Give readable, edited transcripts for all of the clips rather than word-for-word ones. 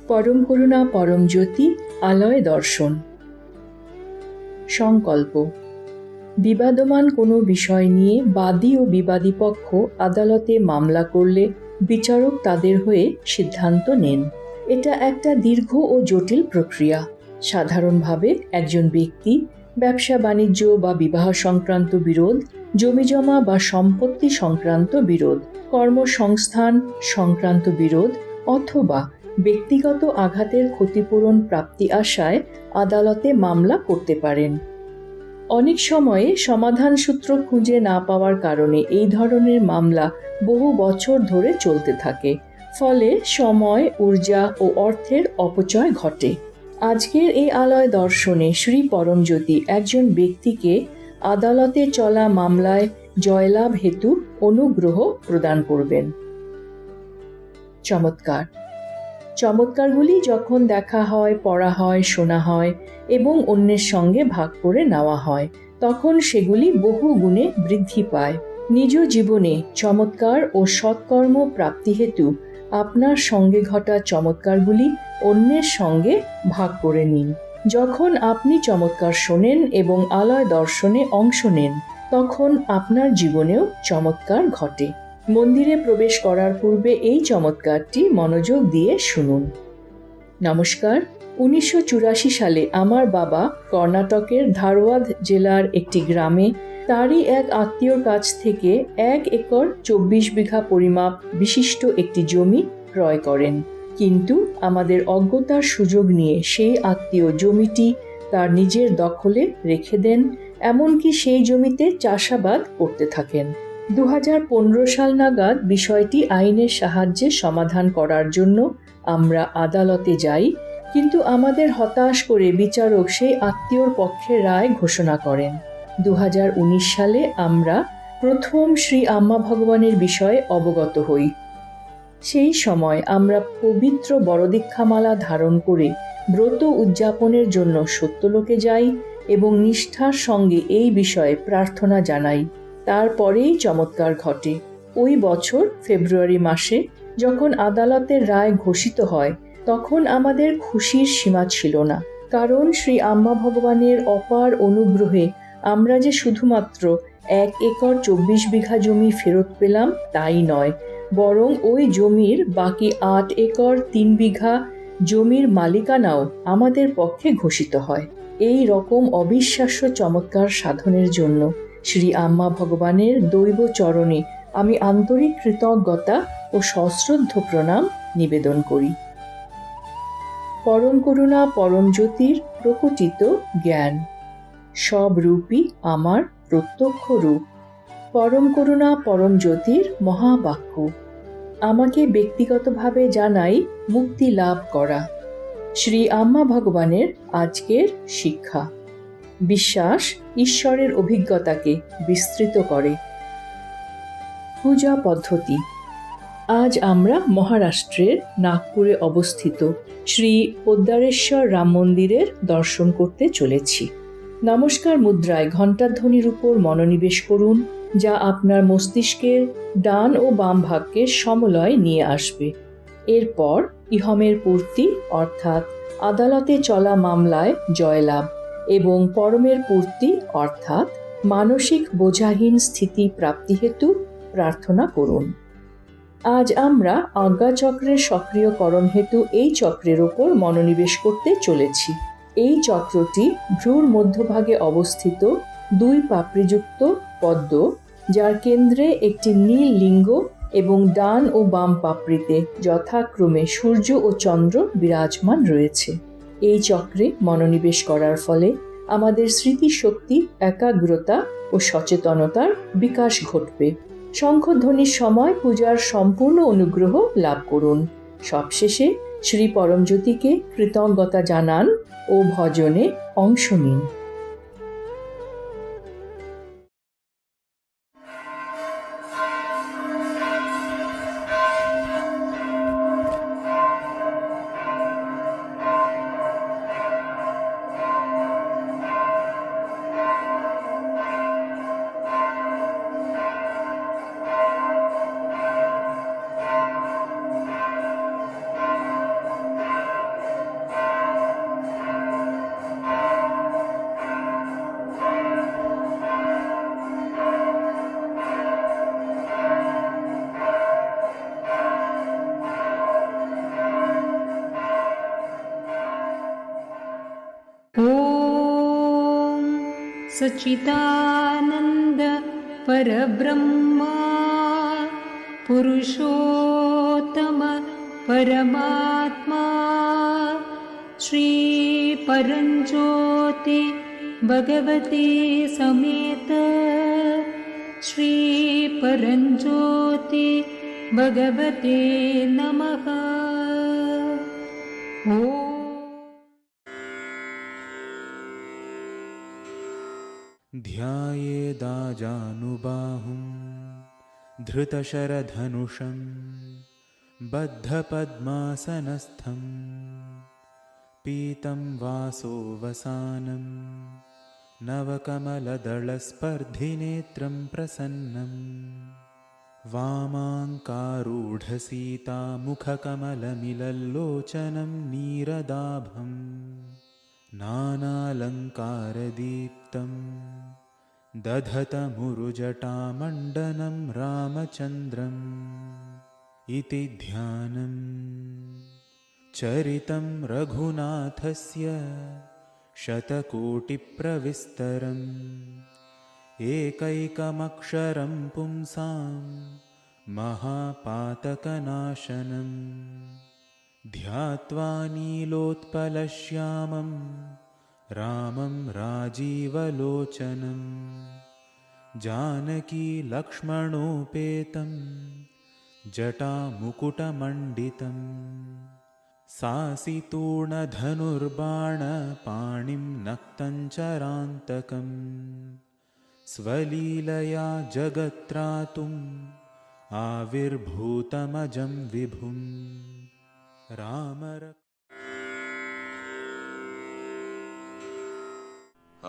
পরম করুণা পরম জ্যোতি আলয় দর্শন। সংকল্প। বিবাদমান কোনো বিষয় নিয়ে বাদী ও বিবাদী পক্ষ আদালতে মামলা করলে বিচারক তাদের হয়ে সিদ্ধান্ত নেন। এটা একটা দীর্ঘ ও জটিল প্রক্রিয়া। সাধারণভাবে একজন ব্যক্তি ব্যবসা বাণিজ্য বা বিবাহ সংক্রান্ত বিরোধ, জমিজমা বা সম্পত্তি সংক্রান্ত বিরোধ, কর্মসংস্থান সংক্রান্ত বিরোধ অথবা ব্যক্তিগত আঘাতের ক্ষতিপূরণ প্রাপ্তি আশায় আদালতে মামলা করতে পারেন। অনেক সময়ে সমাধান সূত্র খুঁজে না পাওয়ার কারণে এই ধরনের মামলা বহু বছর ধরে চলতে থাকে, ফলে সময়, ঊর্জা ও অর্থের অপচয় ঘটে। আজকের এই আলয় দর্শনে শ্রী পরমজ্যোতি একজন ব্যক্তিকে আদালতে চলা মামলায় জয়লাভ হেতু অনুগ্রহ প্রদান করবেন। চমৎকার। চমৎকারগুলি যখন দেখা হয়, পড়া হয়, শোনা হয় এবং অন্যের সঙ্গে ভাগ করে নেওয়া হয়, তখন সেগুলি বহু গুণে বৃদ্ধি পায়। নিজ জীবনে চমৎকার ও সৎকর্ম প্রাপ্তি হেতু আপনার সঙ্গে ঘটা চমৎকারগুলি অন্যের সঙ্গে ভাগ করে নিন। যখন আপনি চমৎকার শোনেন এবং আলয় দর্শনে অংশ নেন, তখন আপনার জীবনেও চমৎকার ঘটে। মন্দিরে প্রবেশ করার পূর্বে এই চমৎকারটি মনোযোগ দিয়ে শুনুন। নমস্কার। 1984 সালে আমার বাবা কর্ণাটকের ধারওয়াদ জেলার একটি গ্রামে তারই এক আত্মীয়র কাছ থেকে 1 একর 24 বিঘা পরিমাপ বিশিষ্ট একটি জমি ক্রয় করেন। কিন্তু আমাদের অজ্ঞতার সুযোগ নিয়ে সেই আত্মীয় জমিটি তার নিজের দখলে রেখে দেন, এমনকি সেই জমিতে চাষাবাদ করতে থাকেন। 2015 সাল নাগাদ বিষয়টি আইনের সাহায্যে সমাধান করার জন্য আমরা আদালতে যাই, কিন্তু আমাদের হতাশ করে বিচারক সেই আত্মীয়র পক্ষে রায় ঘোষণা করেন। 2019 সালে আমরা প্রথম শ্রী আম্মা ভগবানের বিষয়ে অবগত হই। সেই সময় আমরা পবিত্র বড়দীক্ষামালা ধারণ করে ব্রত উদযাপনের জন্য সত্যলোকে যাই এবং নিষ্ঠার সঙ্গে এই বিষয়ে প্রার্থনা জানাই। তারপরেই চমৎকার ঘটে। ওই বছর ফেব্রুয়ারি মাসে যখন আদালতের রায় ঘোষিত হয়, তখন আমাদের খুশির সীমা ছিল না। কারণ শ্রী আম্মা ভগবানের অপার অনুগ্রহে আমরা যে শুধুমাত্র 1 একর 24 বিঘা জমি ফেরত পেলাম তাই নয়, বরং ওই জমির বাকি 8 একর 3 বিঘা জমির মালিকানাও আমাদের পক্ষে ঘোষিত হয়। এই রকম অবিশ্বাস্য চমৎকার সাধনের জন্য শ্রী আম্মা ভগবানের দৈব চরণে আমি আন্তরিক কৃতজ্ঞতা ও সশ্রদ্ধ প্রণাম নিবেদন করি। পরম করুণা পরম জ্যোতির প্রকটিত জ্ঞান, সব রূপই আমার প্রত্যক্ষ রূপ। পরম করুণা পরম জ্যোতির মহাবাক্য আমাকে ব্যক্তিগতভাবে জানাই মুক্তি লাভ করা। শ্রী আম্মা ভগবানের আজকের শিক্ষা। বিশ্বাস ঈশ্বরের অভিজ্ঞতাকে বিস্তৃত করে। পূজা পদ্ধতি। আজ আমরা মহারাষ্ট্রের নাগপুরে অবস্থিত শ্রী পোদ্দারেশ্বর রাম মন্দিরের দর্শন করতে চলেছি। নমস্কার মুদ্রায় ঘণ্টাধ্বনির উপর মনোনিবেশ করুন, যা আপনার মস্তিষ্কের ডান ও বাম ভাগকে সমলয় নিয়ে আসবে। এরপর ইহমের পূর্তি অর্থাৎ আদালতে চলা মামলায় জয়লাভ এবং পরমের পূর্তি অর্থাৎ মানসিক বোঝাহীন স্থিতি প্রাপ্তি হেতু প্রার্থনা করুন। আজ আমরা আজ্ঞাচক্রের সক্রিয়করণ হেতু এই চক্রের ওপর মনোনিবেশ করতে চলেছি। এই চক্রটি ভ্রূর মধ্যভাগে অবস্থিত 2 পাপড়িযুক্ত পদ্ম, যার কেন্দ্রে একটি নীল লিঙ্গ এবং ডান ও বাম পাপড়িতে যথাক্রমে সূর্য ও চন্দ্র বিরাজমান রয়েছে। এই চক্রে মনোনিবেশ করার ফলে আমাদের স্মৃতিশক্তি, একাগ্রতা ও সচেতনতার বিকাশ ঘটবে। শঙ্খধ্বনির সময় পূজার সম্পূর্ণ অনুগ্রহ লাভ করুন। সবশেষে শ্রী পরমজ্যোতিকে কৃতজ্ঞতা জানান ও ভজনে অংশ নিন। सच्चिदानन्द परब्रह्मा पुरुषोत्तम परमात्मा श्री परञ्ज्योति भगवते समेत श्री परञ्ज्योति भगवते नमः। ॐ ध्यायेदाजानुबाहुं धृतशरधनुषं बद्धपद्मासनस्थं पीतं वासोवसानं नवकमलदलस्पर्धिनेत्रं प्रसन्नं वामाङ्कारूढसीतामुखकमलमिलल्लोचनं नीरदाभं नानालङ्कारदीप्तं दधतमुरुजटामण्डनं रामचन्द्रम् इति ध्यानम्। चरितं रघुनाथस्य शतकोटिप्रविस्तरम् एकैकमक्षरं पुंसां महापातकनाशनम् ध्यात्वा नीलोत्पलश्यामं रामं राजीवलोचनं जानकी लक्ष्मणोपेतं जटामुकुटमण्डितं सासितूर्णधनुर्बाणपाणिं नक्तञ्चरान्तकम् स्वलीलया जगत्त्रातुम् आविर्भूतमजं विभुं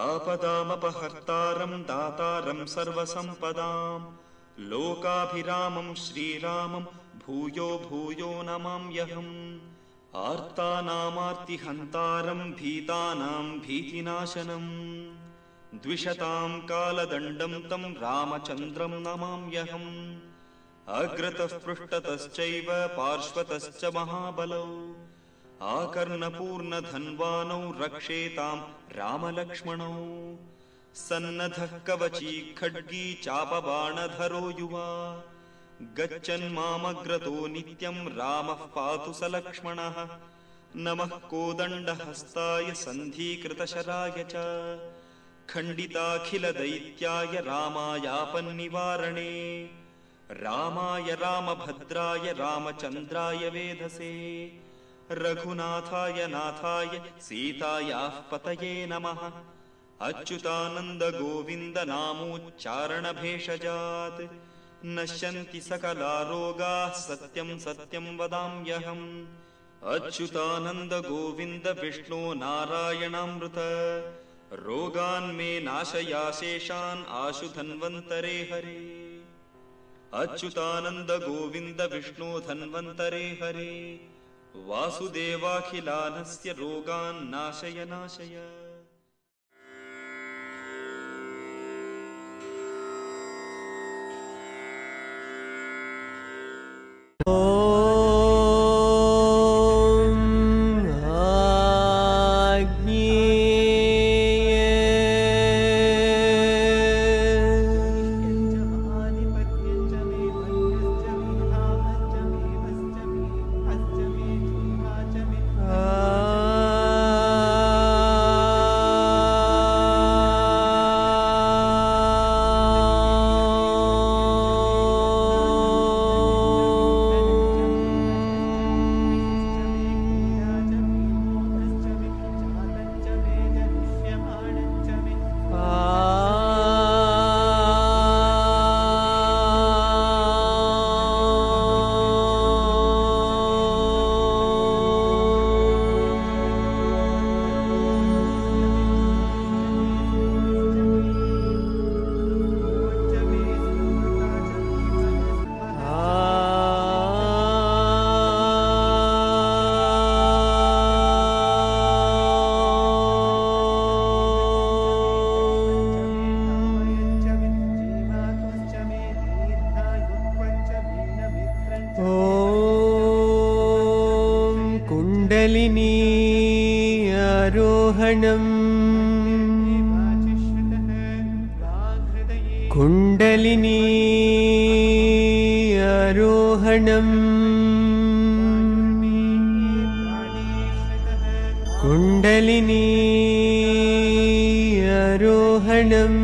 आपदामपहर्तारं दातारं सर्वसम्पदां लोकाभिरामं श्रीरामं भूयो भूयो नमाम्यहम्। आर्तानामार्तिहन्तारं भीतानां भीतिनाशनम् द्विषतां कालदण्डं तं रामचन्द्रं नमाम्यहम्। अग्रतः पृष्ठतश्चैव पार्श्वतश्च महाबलौ आकर्णपूर्णधन्वानौ रक्षेतां रामलक्ष्मणौ सन्नद्धः कवची खड्गी चापबाणधरो युवा गच्छन्मामग्रतो नित्यं रामः पातु स लक्ष्मणः। नमः कोदण्डहस्ताय सन्धीकृतशराय च खण्डिताखिलदैत्याय रामायापन्निवारणे रामाय रामभद्राय रामचन्द्राय वेधसे रघुनाथाय नाथाय सीतायाः पतये नमः। अच्युतानन्द गोविन्द नामोच्चारणभेषजात् नश्यन्ति सकला रोगाः सत्यं सत्यं वदाम्यहम्। अच्युतानन्द गोविन्द विष्णो नारायणामृत रोगान्मे नाशयाशेषान् आशु धन्वन्तरे हरे। अच्युतानन्द गोविन्द विष्णो धन्वन्तरे हरे वासुदेवाखिलानस्य रोगान् नाशय नाशय। कुण्डलिनी आरोहणम् कुण्डलिनी आरोहणम् कुण्डलिनी आरोहणम्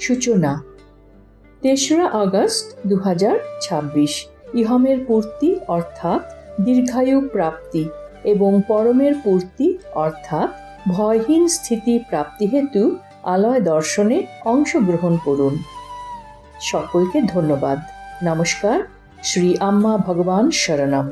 সূচনা ৩রা আগস্ট ২০২৬ ইহমের পূর্তি অর্থাৎ দীর্ঘায়ু প্রাপ্তি এবং পরমের পূর্তি অর্থাৎ ভয়হীন স্থিতি প্রাপ্তি হেতু আলয় দর্শনে অংশগ্রহণ করুন। সকলকে ধন্যবাদ। নমস্কার। শ্রী আম্মা ভগবান শরণম।